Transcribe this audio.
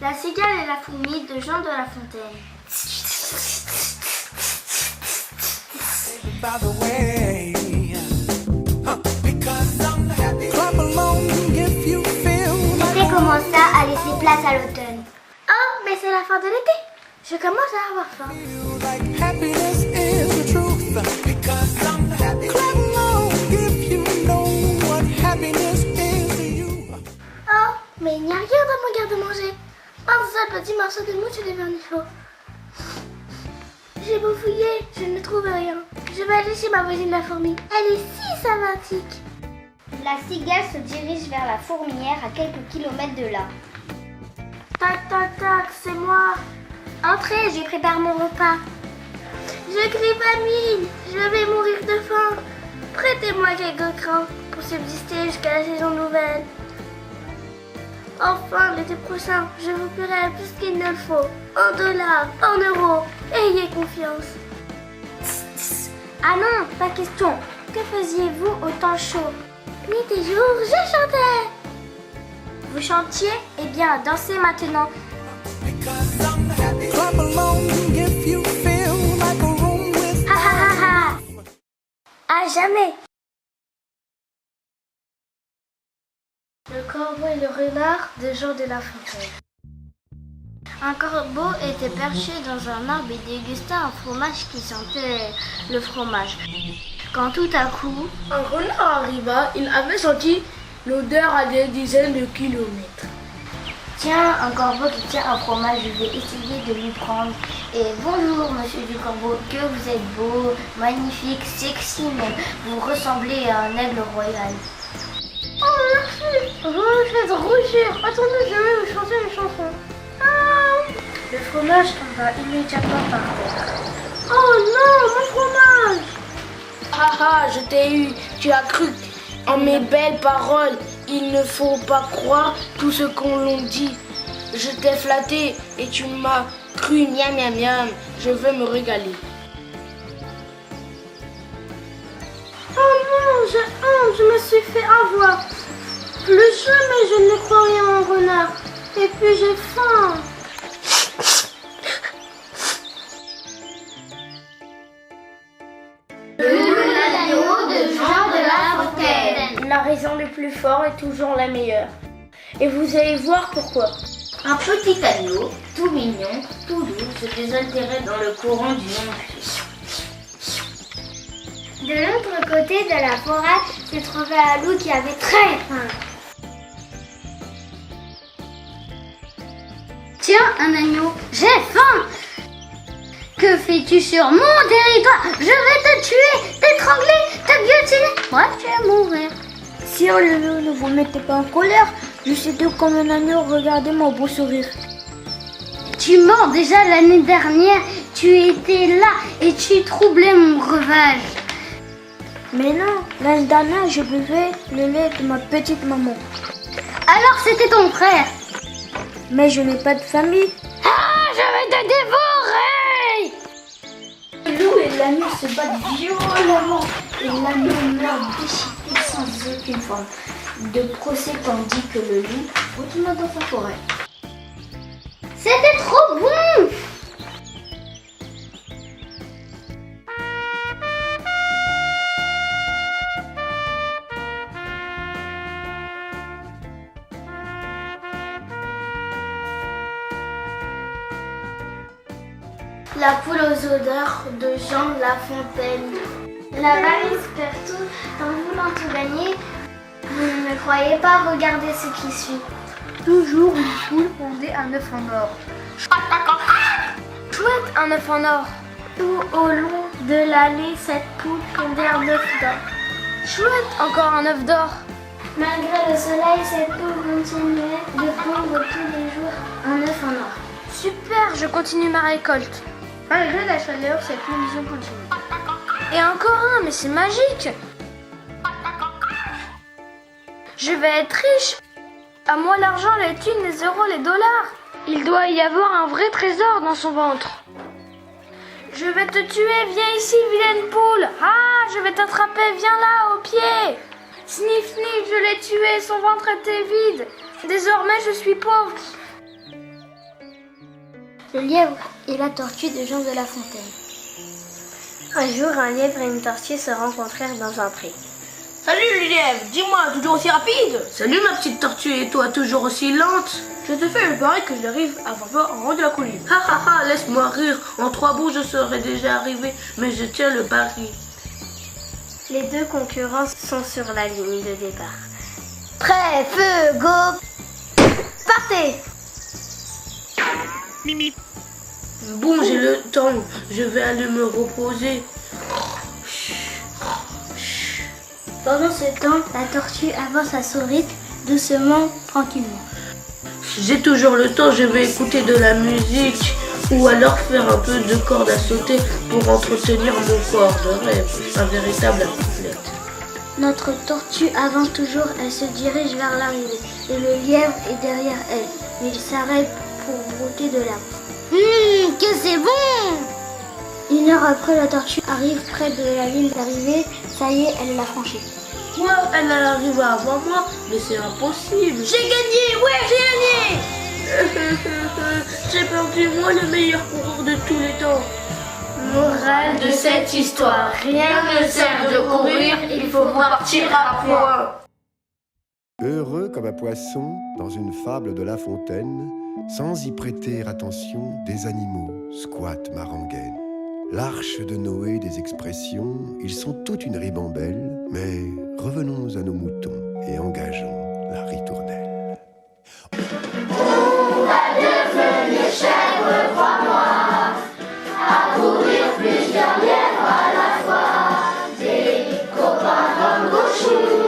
La cigale et la fourmi de Jean de La Fontaine. By the way, because I'm happy. Clap along if you feel like L'été commence à laisser place à l'automne. Oh, mais c'est la fin de l'été. Je commence à avoir faim. like happiness is the truth. Because I'm happy. Clap along if you know what happiness is to you. Oh, mais il n'y a rien dans mon garde-manger. Un seul petit morceau de mouche et de vernis-chaud. J'ai beau fouiller, je ne trouve rien. Je vais aller chez ma voisine la fourmi. Elle est si sympathique. La cigale se dirige vers la fourmilière à quelques kilomètres de là. Tac, tac, tac, c'est moi. Entrez, je prépare mon repas. Je crie famine, je vais mourir de faim. Prêtez-moi quelques crans pour subsister jusqu'à la saison nouvelle. Enfin, l'été prochain, je vous paierai plus qu'il ne faut. En dollars, en euros. Ayez confiance. Tss, tss. Ah non, pas question. Que faisiez-vous au temps chaud? Nuit et jour, je chantais. Vous chantiez? Eh bien, dansez maintenant. Because I'm happy. Clap along if you feel like a room with. Ha ha ha ha. À jamais. Le corbeau et le renard de Jean de La Fontaine. Un corbeau était perché dans un arbre et dégustait un fromage qui sentait le fromage. Quand tout à coup, Un renard arriva, il avait senti l'odeur à des dizaines de kilomètres. tiens, un corbeau qui tient un fromage, je vais essayer de lui prendre. Et bonjour, monsieur du corbeau, que vous êtes beau, magnifique, sexy même. Vous ressemblez à un aigle royal. Oh, merci. Vous me faites rougir. Attendez, je vais vous chanter une chanson. Ah. Le fromage tomba immédiatement par terre. Oh non, mon fromage. Haha, je t'ai eu, tu as cru en mes belles paroles. Il ne faut pas croire tout ce qu'on l'on dit. Je t'ai flatté et tu m'as cru, miam miam miam. Je veux me régaler. Oh non, j'ai honte, je me suis fait avoir. Plus jamais je ne crois rien en renard. Et puis j'ai faim. L'agneau de Jean de La Fontaine. La raison du plus fort est toujours la meilleure. Et vous allez voir pourquoi. Un petit agneau, tout mignon, tout doux, se désaltérait dans le courant du non-puits. De l'autre côté de la forêt se trouvait un loup qui avait très faim. Tiens, un agneau, j'ai faim. Que fais-tu sur mon territoire? Je vais te tuer, t'étrangler, te guillotiner. Moi, tu vas mourir. Si le ne vous mettez pas en colère, je sais tout comme un agneau, regardez mon beau sourire. Tu mens déjà l'année dernière. Tu étais là et tu troublais mon breuvage. Mais non, l'année dernière, je buvais le lait de ma petite maman. Alors c'était ton frère. Mais je n'ai pas de famille. Ah, je vais te dévorer. Le loup et l'agneau se battent violemment et l'agneau meurt déchiqueté sans aucune forme de procès tandis que le loup retourna dans sa forêt. C'était trop bon. La poule aux odeurs de Jean La Fontaine. La valise perd tout en voulant tout gagner. Vous ne me croyez pas, regardez ce qui suit. Toujours une poule pondait un œuf en or. Chouette, un œuf en or. Tout au long de l'allée, cette poule pondait un œuf d'or. Chouette, encore un œuf d'or. Malgré le soleil, cette poule continuait de pondre tous les jours un œuf en or. Super, je continue ma récolte. Malgré la chaleur, cette illusion continue. Et encore un, mais c'est magique. Je vais être riche. À moi l'argent, les thunes, les euros, les dollars. Il doit y avoir un vrai trésor dans son ventre. Je vais te tuer, viens ici, vilaine poule. Ah, je vais t'attraper, viens là, au pied. Sniff, sniff, je l'ai tué, son ventre était vide. Désormais, je suis pauvre. Le lièvre et la tortue de Jean de La Fontaine. Un jour, un lièvre et une tortue se rencontrèrent dans un pré. Salut le lièvre, dis-moi, toujours aussi rapide? Salut ma petite tortue, et toi toujours aussi lente? Je te fais le pari que j'arrive avant toi en haut de la colline. Ha ha ha, laisse-moi rire, en 3 bouts je serais déjà arrivé, mais je tiens le pari. Les deux concurrents sont sur la ligne de départ. Prêt, feu, go. Partez. Bon, j'ai le temps, je vais aller me reposer. Pendant ce temps, la tortue avance à son rythme, doucement, tranquillement. J'ai toujours le temps, je vais écouter de la musique ou alors faire un peu de corde à sauter pour entretenir mon corps de rêve, un véritable athlète. Notre tortue avance toujours, elle se dirige vers l'arrivée et le lièvre est derrière elle. Mais il s'arrête pour brouter de l'herbe. Que c'est bon! 1 heure après, la tortue arrive près de la ligne d'arrivée. Ça y est, elle l'a franchie. Quoi? Elle arrive avant moi? Mais c'est impossible. J'ai gagné, ouais, j'ai gagné! J'ai perdu moi le meilleur coureur de tous les temps. Morale de cette histoire, rien ne sert de courir, il faut partir à point. Heureux comme un poisson dans une fable de La Fontaine, sans y prêter attention, des animaux squattent ma rengaine. L'arche de Noé des expressions, ils sont toute une ribambelle, mais revenons à nos moutons et engageons la ritournelle. Courir plusieurs lièvres à la fois, des copains comme Gauchou.